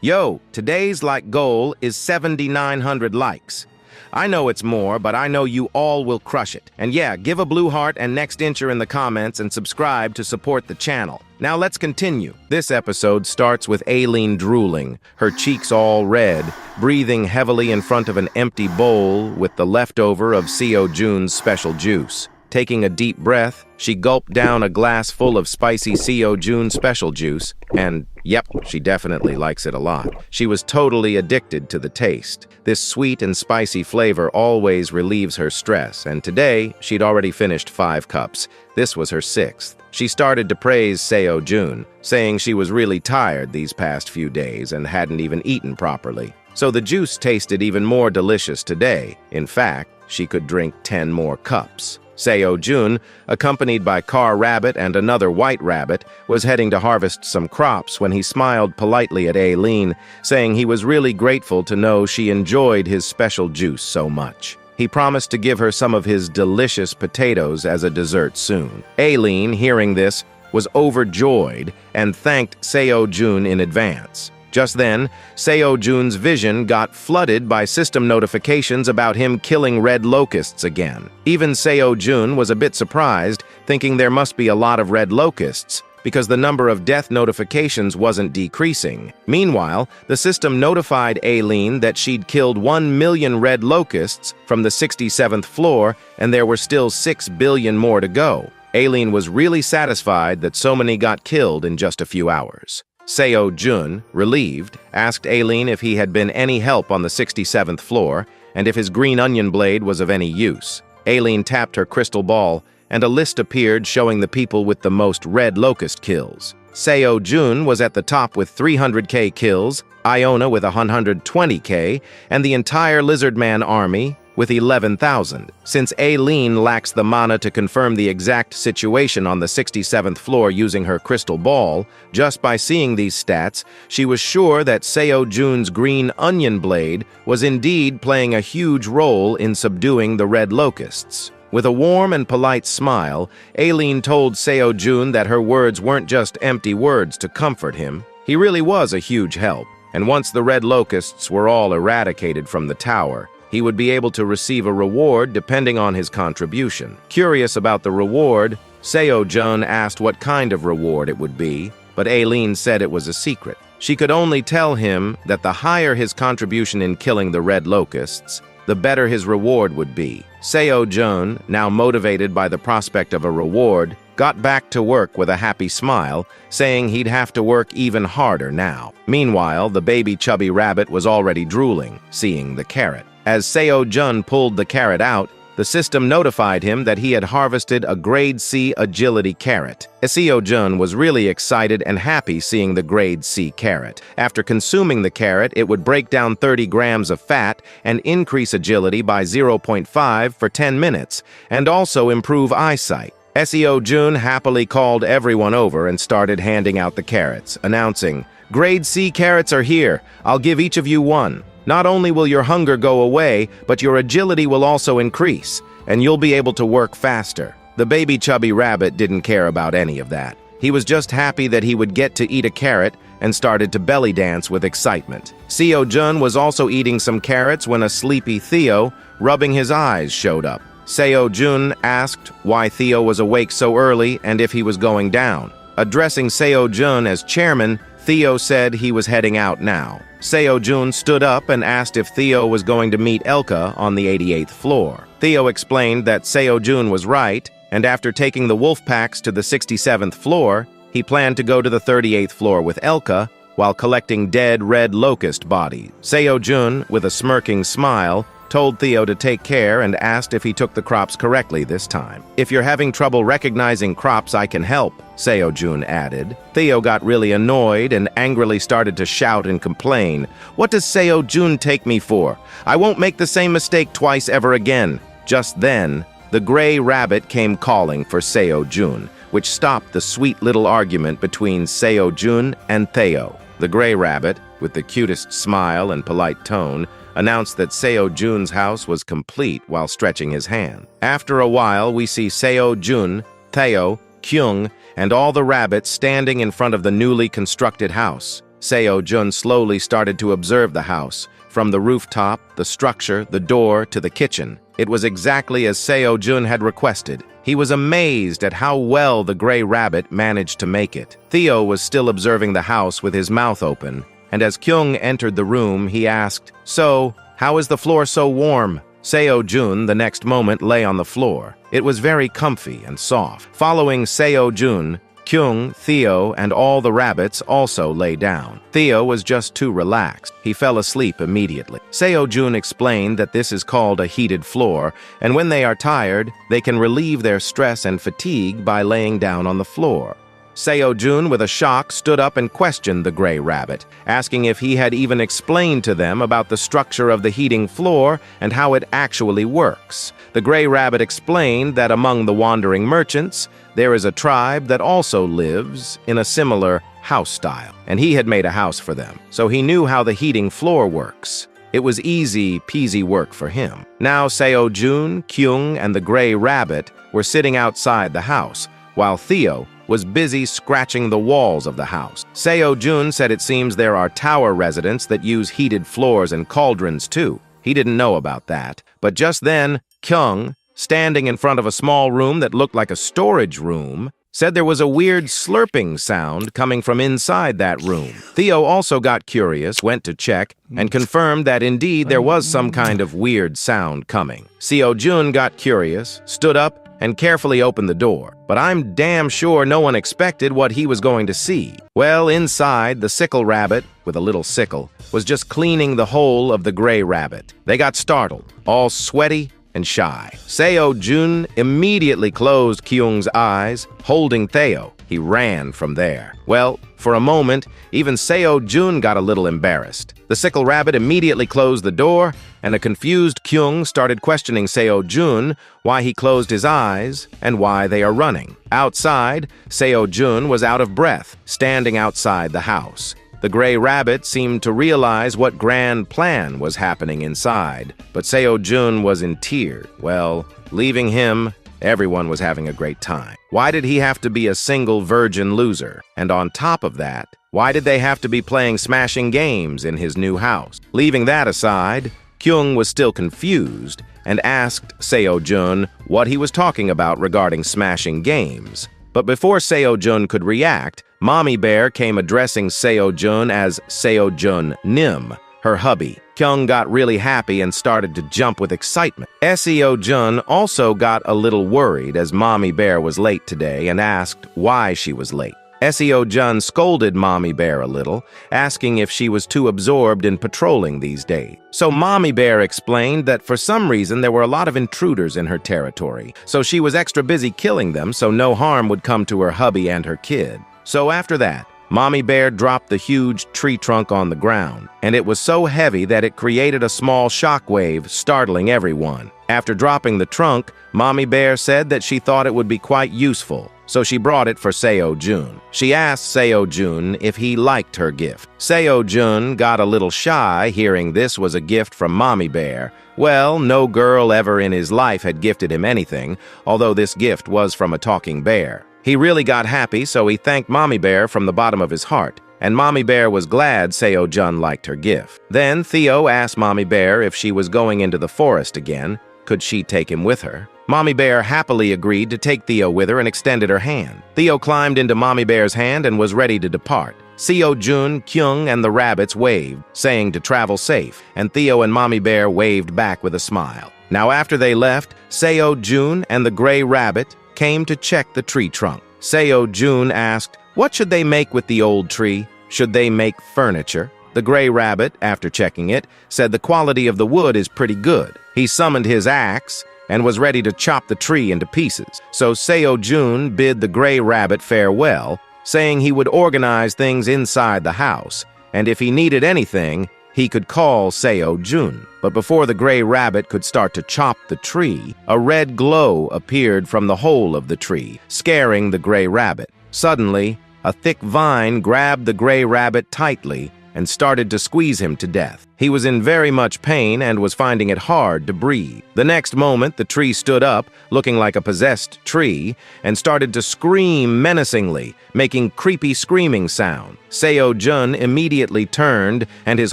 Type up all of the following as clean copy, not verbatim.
Yo, today's goal is 7,900 likes. I know it's more, but I know you all will crush it. And yeah, give a blue heart and next incher in the comments and subscribe to support the channel. Now let's continue. This episode starts with Aileen drooling, her cheeks all red, breathing heavily in front of an empty bowl with the leftover of Seo Jun's special juice. Taking a deep breath, she gulped down a glass full of spicy Seo Jun special juice, and yep, she definitely likes it a lot. She was totally addicted to the taste. This sweet and spicy flavor always relieves her stress, and today, she'd already finished 5 cups. This was her 6th. She started to praise Seo Jun, saying she was really tired these past few days and hadn't even eaten properly. So the juice tasted even more delicious today. In fact, she could drink 10 more cups. Seo Jun, accompanied by Car Rabbit and another white rabbit, was heading to harvest some crops when he smiled politely at Aileen, saying he was really grateful to know she enjoyed his special juice so much. He promised to give her some of his delicious potatoes as a dessert soon. Aileen, hearing this, was overjoyed and thanked Seo Jun in advance. Just then, Seo Jun's vision got flooded by system notifications about him killing red locusts again. Even Seo Jun was a bit surprised, thinking there must be a lot of red locusts, because the number of death notifications wasn't decreasing. Meanwhile, the system notified Aileen that she'd killed 1 million red locusts from the 67th floor, and there were still 6 billion more to go. Aileen was really satisfied that so many got killed in just a few hours. Seo Jun, relieved, asked Aileen if he had been any help on the 67th floor and if his green onion blade was of any use. Aileen tapped her crystal ball, and a list appeared showing the people with the most red locust kills. Seo Jun was at the top with 300k kills, Iona with 120k, and the entire Lizardman army with 11,000. Since Aileen lacks the mana to confirm the exact situation on the 67th floor using her crystal ball, just by seeing these stats, she was sure that Seo Jun's green onion blade was indeed playing a huge role in subduing the red locusts. With a warm and polite smile, Aileen told Seo Jun that her words weren't just empty words to comfort him. He really was a huge help, and once the red locusts were all eradicated from the tower, he would be able to receive a reward depending on his contribution. Curious about the reward, Seo Jun asked what kind of reward it would be, but Aileen said it was a secret. She could only tell him that the higher his contribution in killing the red locusts, the better his reward would be. Seo Jun, now motivated by the prospect of a reward, got back to work with a happy smile, saying he'd have to work even harder now. Meanwhile, the baby chubby rabbit was already drooling, seeing the carrot. As Seo Jun pulled the carrot out, the system notified him that he had harvested a Grade C agility carrot. Seo Jun was really excited and happy seeing the Grade C carrot. After consuming the carrot, it would break down 30 grams of fat and increase agility by 0.5 for 10 minutes, and also improve eyesight. Seo Jun happily called everyone over and started handing out the carrots, announcing, "Grade C carrots are here. I'll give each of you one. Not only will your hunger go away, but your agility will also increase, and you'll be able to work faster." The baby chubby rabbit didn't care about any of that. He was just happy that he would get to eat a carrot and started to belly dance with excitement. Seo Jun was also eating some carrots when a sleepy Theo, rubbing his eyes, showed up. Seo Jun asked why Theo was awake so early and if he was going down. Addressing Seo Jun as chairman, Theo said he was heading out now. Seo Jun stood up and asked if Theo was going to meet Elka on the 88th floor. Theo explained that Seo Jun was right, and after taking the wolf packs to the 67th floor, he planned to go to the 38th floor with Elka while collecting dead red locust bodies. Seo Jun, with a smirking smile, told Theo to take care and asked if he took the crops correctly this time. "If you're having trouble recognizing crops, I can help," Seo Jun added. Theo got really annoyed and angrily started to shout and complain. "What does Seo Jun take me for? I won't make the same mistake twice ever again." Just then, the gray rabbit came calling for Seo Jun, which stopped the sweet little argument between Seo Jun and Theo. The gray rabbit, with the cutest smile and polite tone, announced that Seo Jun's house was complete while stretching his hand. After a while, we see Seo Jun, Theo, Kyung, and all the rabbits standing in front of the newly constructed house. Seo-jun slowly started to observe the house, from the rooftop, the structure, the door, to the kitchen. It was exactly as Seo-jun had requested. He was amazed at how well the gray rabbit managed to make it. Theo was still observing the house with his mouth open, and as Kyung entered the room, he asked, "So, how is the floor so warm?" Seo-jun the next moment lay on the floor. It was very comfy and soft. Following Seo-jun, Kyung, Theo, and all the rabbits also lay down. Theo was just too relaxed. He fell asleep immediately. Seo-jun explained that this is called a heated floor, and when they are tired, they can relieve their stress and fatigue by laying down on the floor. Seo-jun, with a shock, stood up and questioned the gray rabbit, asking if he had even explained to them about the structure of the heating floor and how it actually works. The gray rabbit explained that among the wandering merchants, there is a tribe that also lives in a similar house style, and he had made a house for them, so he knew how the heating floor works. It was easy-peasy work for him. Now Seo-jun, Kyung, and the gray rabbit were sitting outside the house, while Theo was busy scratching the walls of the house. Seo-jun said it seems there are tower residents that use heated floors and cauldrons too. He didn't know about that. But just then, Kyung, standing in front of a small room that looked like a storage room, said there was a weird slurping sound coming from inside that room. Theo also got curious, went to check, and confirmed that indeed there was some kind of weird sound coming. Seo-jun got curious, stood up, and carefully opened the door. But I'm damn sure no one expected what he was going to see. Well, inside, the sickle rabbit, with a little sickle, was just cleaning the hole of the gray rabbit. They got startled, all sweaty and shy. Seo-jun immediately closed Kyung's eyes, holding Theo. He ran from there. Well, for a moment, even Seo-jun got a little embarrassed. The sickle rabbit immediately closed the door, and a confused Kyung started questioning Seo-jun why he closed his eyes and why they are running. Outside, Seo-jun was out of breath, standing outside the house. The gray rabbit seemed to realize what grand plan was happening inside, but Seo-jun was in tears. Well, leaving him, everyone was having a great time. Why did he have to be a single virgin loser? And on top of that, why did they have to be playing smashing games in his new house? Leaving that aside, Kyung was still confused and asked Seo-jun what he was talking about regarding smashing games. But before Seo-jun could react, Mommy Bear came addressing Seo-jun as Seo-jun Nim, her hubby. Kyung got really happy and started to jump with excitement. Seo-jun also got a little worried as Mommy Bear was late today and asked why she was late. Seo-jun scolded Mommy Bear a little, asking if she was too absorbed in patrolling these days. So Mommy Bear explained that for some reason there were a lot of intruders in her territory, so she was extra busy killing them so no harm would come to her hubby and her kid. So after that, Mommy Bear dropped the huge tree trunk on the ground, and it was so heavy that it created a small shockwave, startling everyone. After dropping the trunk, Mommy Bear said that she thought it would be quite useful, so she brought it for Seo-jun. She asked Seo-jun if he liked her gift. Seo-jun got a little shy hearing this was a gift from Mommy Bear. Well, no girl ever in his life had gifted him anything, although this gift was from a talking bear. He really got happy, so he thanked Mommy Bear from the bottom of his heart, and Mommy Bear was glad Seo-jun liked her gift. Then Theo asked Mommy Bear if she was going into the forest again, could she take him with her? Mommy Bear happily agreed to take Theo with her and extended her hand. Theo climbed into Mommy Bear's hand and was ready to depart. Seo-jun, Kyung, and the rabbits waved, saying to travel safe, and Theo and Mommy Bear waved back with a smile. Now after they left, Seo-jun and the gray rabbit came to check the tree trunk. Seo-jun asked, what should they make with the old tree? Should they make furniture? The gray rabbit, after checking it, said the quality of the wood is pretty good. He summoned his axe and was ready to chop the tree into pieces. So Seo-jun bid the gray rabbit farewell, saying he would organize things inside the house, and if he needed anything, he could call Seo-jun. But before the gray rabbit could start to chop the tree, a red glow appeared from the hole of the tree, scaring the gray rabbit. Suddenly, a thick vine grabbed the gray rabbit tightly and started to squeeze him to death. He was in very much pain and was finding it hard to breathe. The next moment, the tree stood up, looking like a possessed tree, and started to scream menacingly, making creepy screaming sound. Seo-jun immediately turned, and his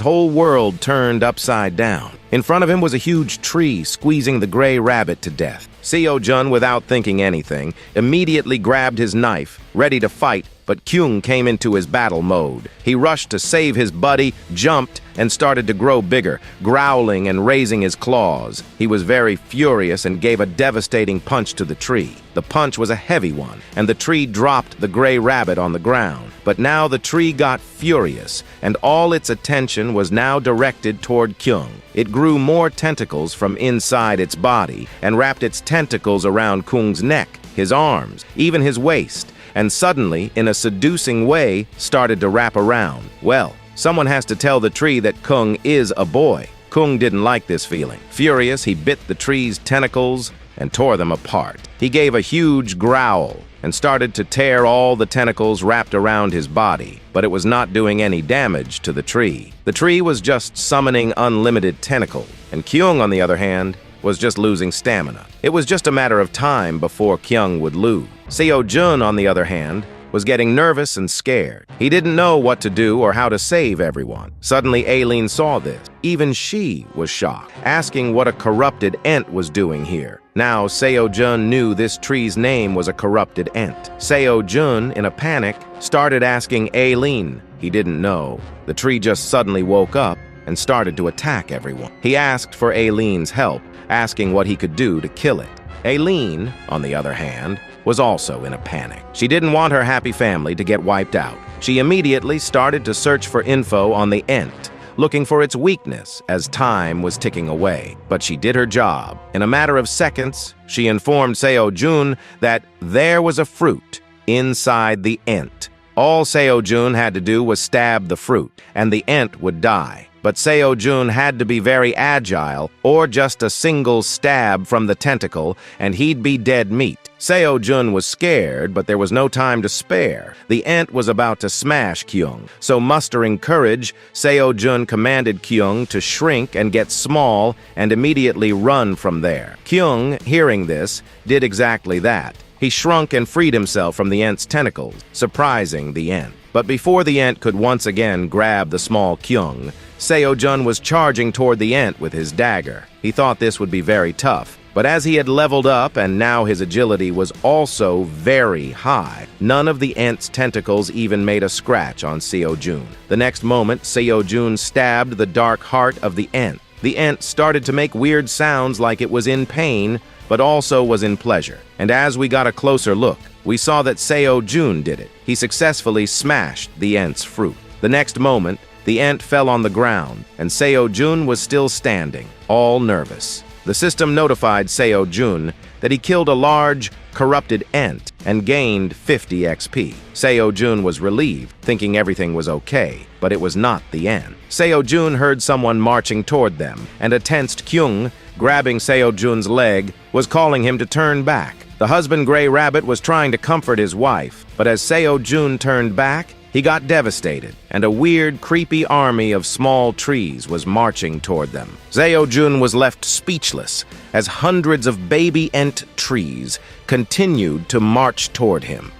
whole world turned upside down. In front of him was a huge tree squeezing the gray rabbit to death. Seo-jun, without thinking anything, immediately grabbed his knife, ready to fight, but Kyung came into his battle mode. He rushed to save his buddy, jumped, and started to grow bigger, growling and raising his claws. He was very furious and gave a devastating punch to the tree. The punch was a heavy one, and the tree dropped the gray rabbit on the ground. But now the tree got furious, and all its attention was now directed toward Kyung. It grew more tentacles from inside its body and wrapped its tentacles around Kyung's neck, his arms, even his waist, and suddenly, in a seducing way, started to wrap around. Well, someone has to tell the tree that Kyung is a boy. Kyung didn't like this feeling. Furious, he bit the tree's tentacles and tore them apart. He gave a huge growl and started to tear all the tentacles wrapped around his body, but it was not doing any damage to the tree. The tree was just summoning unlimited tentacles, and Kyung, on the other hand, was just losing stamina. It was just a matter of time before Kyung would lose. Seo-jun, on the other hand, was getting nervous and scared. He didn't know what to do or how to save everyone. Suddenly, Aileen saw this. Even she was shocked, asking what a corrupted ent was doing here. Now, Seo-jun knew this tree's name was a corrupted ent. Seo-jun, in a panic, started asking Aileen. He didn't know. The tree just suddenly woke up and started to attack everyone. He asked for Aileen's help, asking what he could do to kill it. Aileen, on the other hand, was also in a panic. She didn't want her happy family to get wiped out. She immediately started to search for info on the ent, looking for its weakness as time was ticking away. But she did her job. In a matter of seconds, she informed Seo-jun that there was a fruit inside the ent. All Seo-jun had to do was stab the fruit, and the ent would die. But Seo-jun had to be very agile, or just a single stab from the tentacle, and he'd be dead meat. Seo-jun was scared, but there was no time to spare. The ent was about to smash Kyung, so mustering courage, Seo-jun commanded Kyung to shrink and get small and immediately run from there. Kyung, hearing this, did exactly that. He shrunk and freed himself from the ent's tentacles, surprising the ent. But before the ent could once again grab the small Kyung, Seo-jun was charging toward the ent with his dagger. He thought this would be very tough, but as he had leveled up and now his agility was also very high, none of the ent's tentacles even made a scratch on Seo-jun. The next moment, Seo-jun stabbed the dark heart of the ent. The ent started to make weird sounds like it was in pain, but also was in pleasure. And as we got a closer look, we saw that Seo-jun did it. He successfully smashed the ent's fruit. The next moment, the ent fell on the ground, and Seo-jun was still standing, all nervous. The system notified Seo-jun that he killed a large, corrupted ent and gained 50 XP. Seo-jun was relieved, thinking everything was okay, but it was not the ent. Seo-jun heard someone marching toward them, and a tensed Kyung, grabbing Seo-jun's leg, was calling him to turn back. The husband Gray Rabbit was trying to comfort his wife, but as Seo-jun turned back, he got devastated, and a weird, creepy army of small trees was marching toward them. Seo-jun was left speechless as hundreds of baby ent trees continued to march toward him.